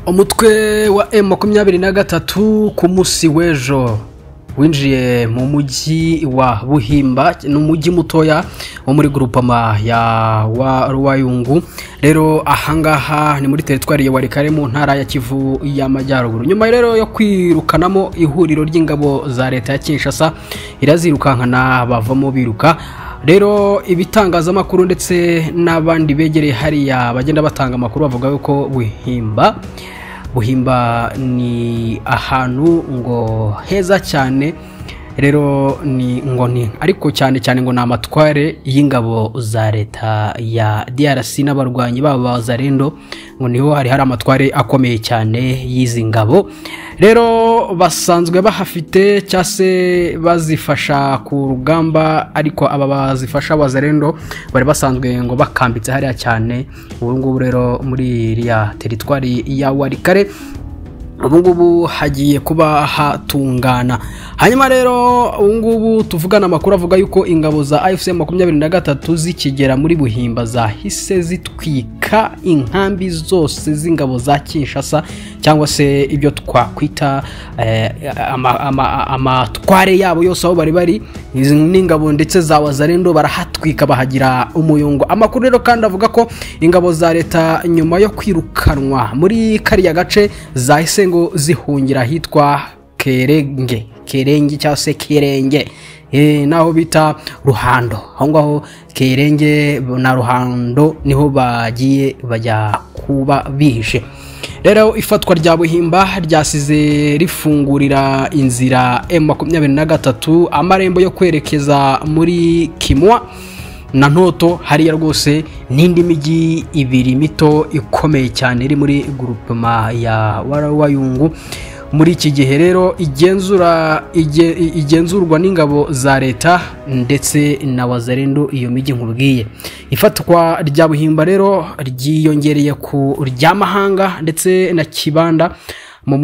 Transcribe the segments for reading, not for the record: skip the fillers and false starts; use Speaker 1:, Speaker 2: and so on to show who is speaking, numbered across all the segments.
Speaker 1: umutwe wa M23 ku munsi w'ejo winjiye mu mujyi wa Buhimba n'umujyi mutoya wo muri groupement ya Rwayungu. Rero ahangaha ni muri territoire ya Warikare mu ntara ya Kivu y'Amajyaruguru. Nyuma rero yo kwirukanamo ihuriro ry'ingabo za leta ya Kinshasa irazirukankana bavamo biruka. Rero ibitangazamakuru ndetse n'abandi begereye hariya bagenda batanga amakuru bavuga yuko Buhimba ni ahantu ngo heza cyane. Rero ni ariko cyane ngo na amatware y'ingabo za leta ya DRC n'abarwanyi babo bazarendo ngo niho hari amatware akomeye cyane y'izi ngabo. Rero basanzwe bahafite cyase bazifasha ku rugamba, ariko aba bazifasha bazarendo bari basanzwe ngo bakambitse hariya cyane. Ubu rero muri iriya territoire ya Warikare ubungubu hagiye kuba hatungana. Hanyuma rero ubungubu tuvugana amakuru avuga yuko ingabo za AFC 23 zikigera muri Buhimba zahise zitwika inkambi zose z'ingabo za Kinshasa, cyangwa se ibyo twakwita amatware yabo yose aho bari n'ingabo ndetse za wazarendo barahatwika bahagira umuyongo. Amakuru rero kandi avuga ko ingabo za leta nyuma yo kwirukanwa muri kariya gace zahise ngo zihungira hitwa Kerenge cyangwa se Kirenge, naho bita Ruhando. Aho ngaho Kirenge na Ruhando niho bagiye bajya kuba bihishe. Rero ifatwa rya Buhimba ryasize rifungurira inzira M23 amarembo yo kwerekeza muri Kimwa na Ntoto hariya rwose n'indi migi ibiri mito ikomeye cyane iri muri groupement ya Rwayungu. Muri iki gihe rero igenzurwa n'ingabo za leta ndetse na wazarendo iyo migi nkubwiye. Ifatwa rya Buhimba rero ryiyongereye ku ry'amahanga ndetse na Kibanda mu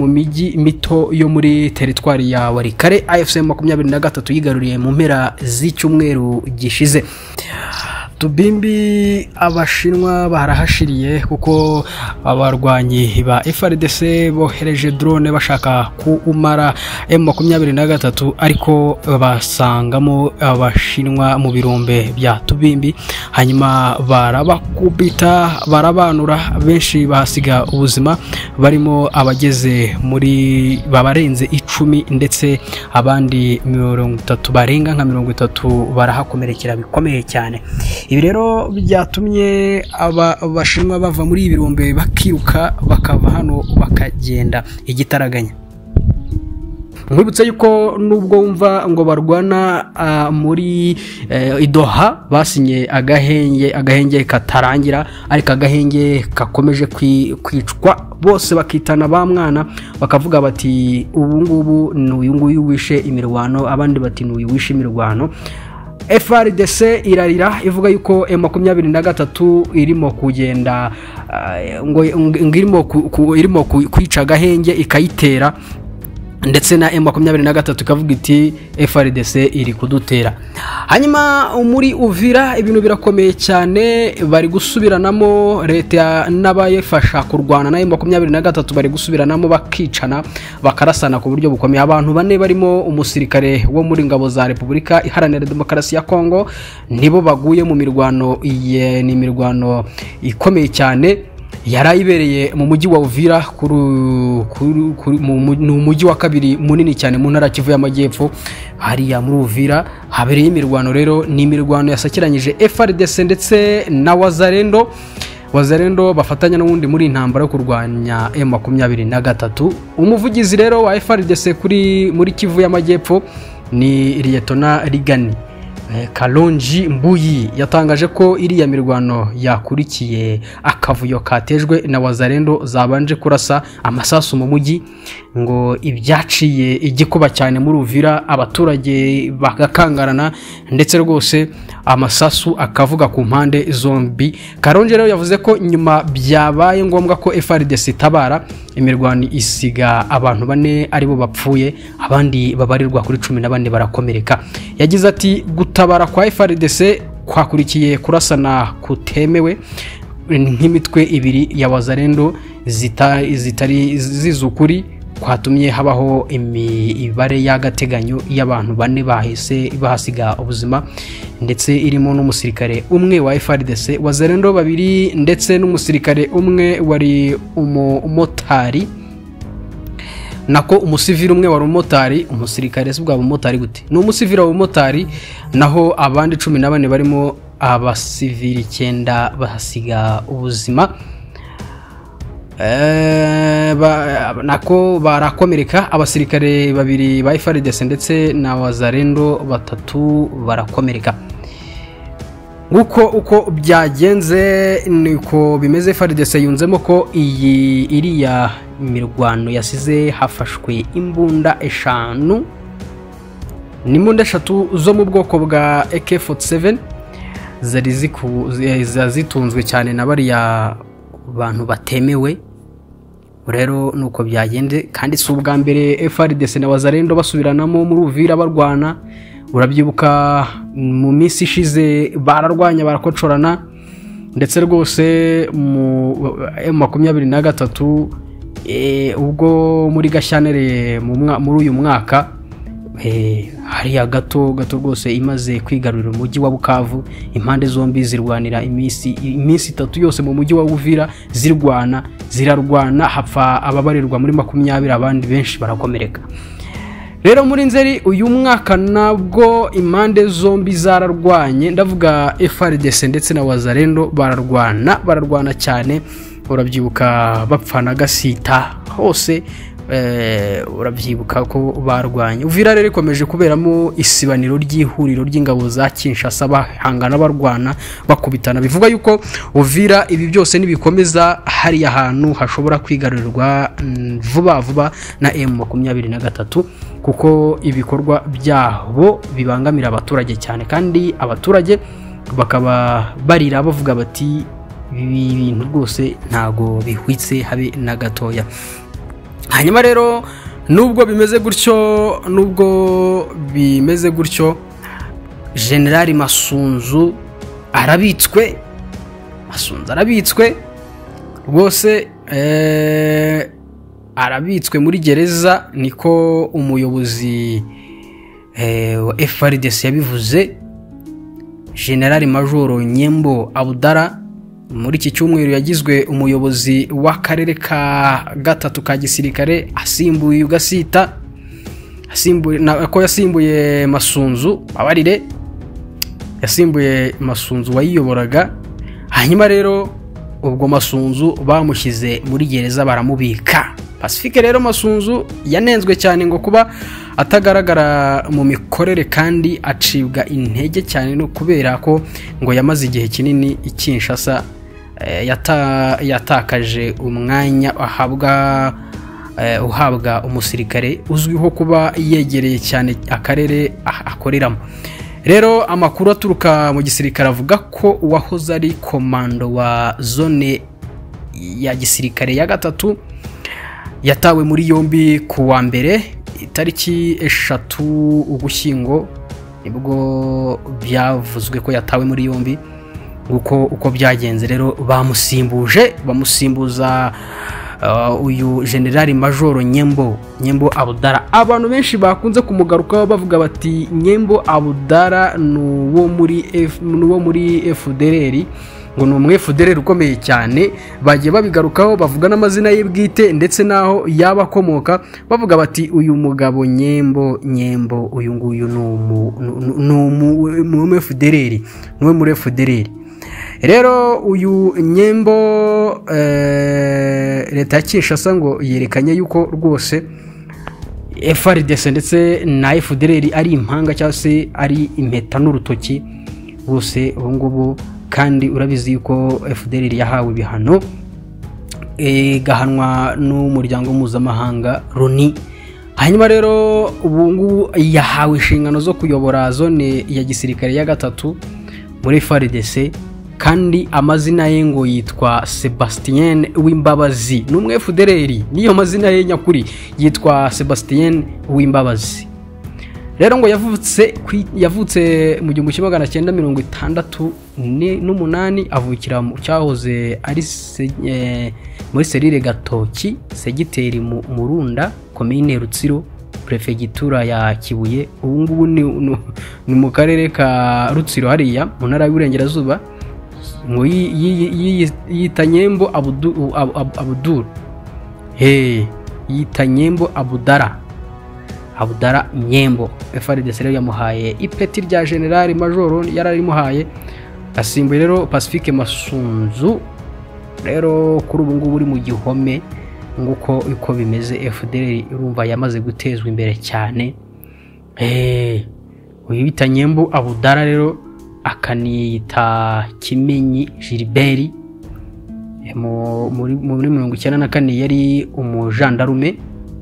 Speaker 1: migi mito yo muri territoire ya Warikare. AFC 23 yigaruriye mu mpera z'icyumweru gishize. Tubimbi abashinwa barahashiriye kuko abarwanyi ba FARDC bohereje drone bashaka kuumara M23, ariko basangamo abashinwa mu birombe bya Tubimbi. Hanyuma barabakubita barabanura, benshi bahasiga ubuzima, barimo abageze muri babarenze 10 ndetse abandi 30 barenga nka 30 barahakomerekera bikomeye cyane. Ibi rero byatumye abashinwa bava muri ibirombe bakiruka bakava hano bakagenda igitaraganya. Nkwibutse yuko nubwo wumva ngo barwana muri Idoha basinye agahenge katarangira, ariko agahenge kakomeje kwicwa, bose bakitana ba mwana bakavuga bati ubu ngubu n'uyu nguyu wishe imirwano, abandi bati n'uyu wishe imirwano. FARDC irarira ivuga yuko M23 irimo kugenda ngo irimo kwica agahenge ikayitera, ndetse na M23 ikavuga iti FARDC iri kudutera. Hanyuma muri Uvira ibintu birakomeye cyane, bari gusubiranamo leta n'abayifasha kurwana na M23 bari gusubiranamo bakicana bakarasana ku buryo bukomeye. Abantu bane barimo umusirikare wo muri ngabo za Repubulika Iharanira Demokarasi ya Kongo nibo baguye mu mirwano. Ni imirwano ikomeye cyane yarayibereye mu mujyi wa Uvira, mu mujyi wa kabiri munini cyane mu ntara Kivu y'Amajyepfo. Hariya muri Uvira habereye imirwano. Rero ni imirwano yasakiranyije FARDC ndetse na wazarendo bafatanya n'ubundi muri intambara yo kurwanya M23. Umuvugizi rero wa FARDC muri Kivu y'Amajyepfo ni Lieutenant Rigani Kalonji Mbuyi yatangaje ko iriya mirwano yakurikiye akavuyo katejwe na wazarendo zabanje kurasa amasasu mu mujyi, ngo ibyaciye igikuba cyane muri Uvira, abaturage bagakangarana ndetse rwose amasasu akavuga ku mpande zombi. Kalonji rero yavuze ko nyuma byabaye ngombwa ko FARDC itabara, imirwano isiga abantu bane aribo bapfuye, abandi babarirwa kuri 14 barakomereka. Yagize ati gutabara kwa FARDC kwakurikiye kurasana kutemewe nk'imitwe ibiri ya Wazalendo zitari zizukuri kwatumye habaho imibare y'agateganyo y'abantu bane bahise bahasiga ubuzima ndetse irimo n'umusirikare umwe wa FARDC, Wazalendo babiri ndetse n'umusirikare umwe wari umumotari nako umusivili umwe wari umumotari. Umusirikare se bwa umumotari gute? Ni umusivili wa umumotari, naho abandi 14 barimo abasivili 9 bahasiga ubuzima. Nako barakomereka, abasirikare babiri ba FARDC ndetse na Wazalendo 3 barakomereka. Uko byagenze niko bimeze. FARDC yunzemo ko iriya mirwano yasize hafashwe imbunda 5, n'imbunda 3 zo mu bwoko bwa AK47 zari zitunzwe cyane na bariya bantu batemewe. Rero nuko byagenze, kandi si ubwa mbere FARDC na Wazalendo basubiranamo muri Uvira barwana. Urabyibuka mu minsi ishize bararwanya barakocorana, ndetse rwose mu M23 ubwo muri Gashyantare muri uyu mwaka hariya gato rwose imaze kwigarurira umujyi wa Bukavu. Impande zombi zirwanira iminsi 3 yose mu mujyi wa Uvira zirarwana, hapfa ababarirwa muri 20, abandi benshi barakomereka. Rero muri Nzeri uyu mwaka nabwo impande zombi zararwanye, ndavuga FARDC ndetse na Wazalendo bararwana cyane. Urabyibuka bapfana gasita hose, urabyibuka ko barwanye. Uvira rero ikomeje kuberamo isibaniro ry'ihuriro ry'ingabo za Kinshasa bahangana barwana bakubitana. Bivuga yuko Uvira ibi byose nibikomeza hari ahantu hashobora kwigarurirwa vuba na M23, kuko ibikorwa byabo bibangamira abaturage cyane, kandi abaturage bakaba barira bavuga bati ibi bintu rwose ntago bihwitse habe na gatoya. Hanyuma rero nubwo bimeze gutyo General Masunzu arabitswe rwose, arabitswe muri gereza, niko umuyobozi wa FARDC yabivuze. General Major Nyembo Abudara muri iki cyumweru yagizwe umuyobozi w'akarere ka 3 ka gisirikare, asimbuye ugasita, yasimbuye Masunzu abarire, yasimbuye Masunzu wayiyoboraga. Hanyuma rero ubwo Masunzu bamushyize muri gereza baramubika. Pacifique rero Masunzu yanenzwe cyane ngo kuba atagaragara mu mikorere, kandi acibwa intege cyane no kubera ko ngo yamaze igihe kinini Kinshasa, yatakaje umwanya uhabwa umusirikare uzwiho kuba yegereye cyane akarere akoreramo. Rero amakuru aturuka mu gisirikare avuga ko wahoze ari komando wa zone ya gisirikare ya 3 yatawe muri yombi ku wa mbere itariki 3 Ugushyingo, nibwo byavuzwe ko yatawe muri yombi. Uko byagenze rero bamusimbuza uyu General Major Nyembo Abudara. Abantu benshi bakunze kumugarukaho bavuga bati Nyembo Abudara nuwo muri FDLR, ngo numwe FDLR ukomeye cyane. Bagiye babigarukaho bavuga n'amazina ye bwite ndetse naho yabakomoka, bavuga bati uyu mugabo Nyembo uyu nguyu mu FDLR, nuwe muri FDLR. Rero uyu Nyembo leta ya Kinshasa ngo yerekanye yuko rwose FARDC ndetse na FDLR ari impanga cyangwa se ari impeta n'urutoki bose ubu ngubu, kandi urabizi yuko FDLR yahawe ibihano gahanwa n'umuryango mpuzamahanga Loni. Hanyuma rero ubu ngubu yahawe inshingano zo kuyobora zone ya gisirikare ya 3 muri FARDC, kandi amazina ye ngo yitwa Sebastien Uwimbabazi. Numwe FDLR niyo mazina ye nyakuri, yitwa Sebastien Uwimbabazi. rero ngo yavutse mu 1968 avukira mu cyahoze ari muri serire Gatoki segiteri Murunda komine Rutsiro prefegitura ya Kibuye. Ubu ngubu ni mu karere ka Rutsiro hariya mu ntara y'Uburengerazuba. ngo yita Nyembo Abdul yita Nyembo Abdara Nyembo. FARDC rero yamuhaye ipeti rya General Major yararimuhaye, asimbuye rero Pacifique Masunzu rero kuri ubu ngubu uri mu gihome nguko uko bimeze. FDL urumva yamaze gutezwa imbere cyane. Uyu bita Nyembo Abdara rero akaniyita Kimenyi Gilbert muri 1994 yari umujandarume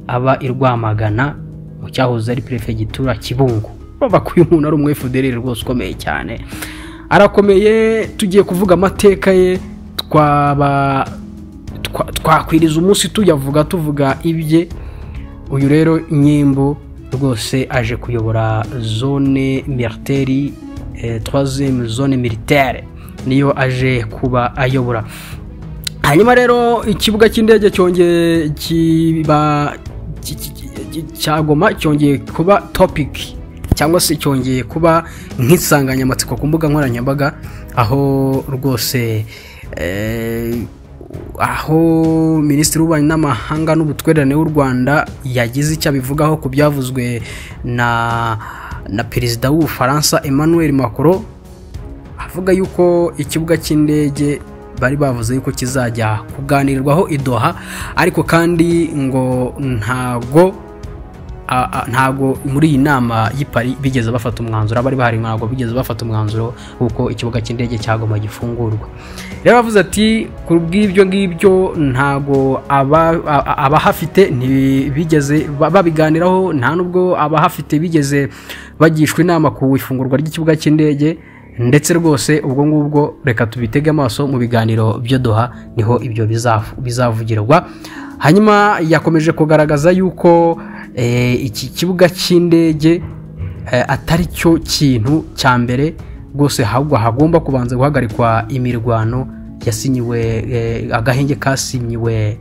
Speaker 1: aba irwamagana mu cyahoze ari prefegitura Kibungo. Bakuye umuntu ari umwe FDL rwose ukomeye cyane, arakomeye. Tugiye kuvuga amateka ye, twakwiriza umunsi tuvuga ibye. Uyu rero Nyembo rwose aje kuyobora zone militaire 3e zone militaire niyo aje kuba ayobora. Hanyuma rero ikibuga cy'indege cyongeye cyagoma cyongeye kuba topic cyangwa se cyongeye kuba nk'isanganyamatsiko ku mbuga nkoranyambaga, aho rwose aho Minisitiri w'Ububanyi n'Amahanga n'Ubutwererane w'u Rwanda yagize icyo abivugaho ku byavuzwe na Perezida w'Ubufaransa Emmanuel Macron, avuga yuko ikibuga cy'indege bari bavuze yuko kizajya kuganirwaho i Doha, ariko kandi ngo ntago muri iyi nama y'Ipari bigeze bafata umwanzuro. Abari bahari ntago bigeze bafata umwanzuro uko ikibuga cy'indege cyagoma gifungurwa. Rero bavuze ati ku bw'ibyo ngibyo ntago abahafite ntibigeze babiganiraho, nta nubwo abahafite bigeze bagishwa inama ku ifungurwa ry'ikibuga cy'indege, ndetse rwose ubwo ngubwo reka tubitege amaso mu biganiro byo Doha niho ibyo bizavugirwa. Hanyuma yakomeje kugaragaza yuko iki kibuga cy'indege atari cyo kintu cya mbere rwose, ahubwo hagomba kubanza guhagarikwa imirwano yasinyiwe, agahenge kasinyiwe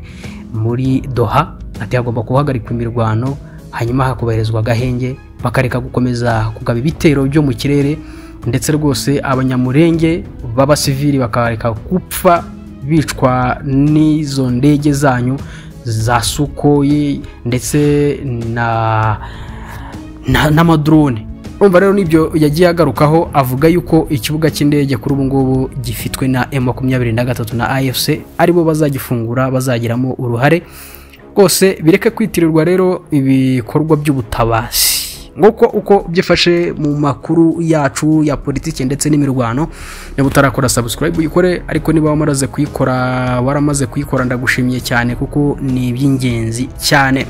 Speaker 1: muri Doha. Ati hagomba guhagarikwa imirwano, hanyuma hakubahirizwa agahenge, bakareka gukomeza kugaba ibitero byo mu kirere, ndetse rwose abanyamurenge b'abasivili bakareka gupfa bicwa n'izo ndege zanyu za Sukhoi ndetse n'amadrone. Umva rero nibyo yagiye agarukaho, avuga yuko ikibuga cy'indege kuri ubu ngubu gifitwe na M23 na AFC aribo bazagifungura, bazagiramo uruhare rwose. Bireke kwitirirwa rero ibikorwa by'ubutabazi nguko uko byifashe mu makuru yacu ya politiki ndetse n'imirwano. Niba utarakora subscribe uyikore, ariko niba waramaze kuyikora ndagushimiye cyane kuko ni iby'ingenzi cyane.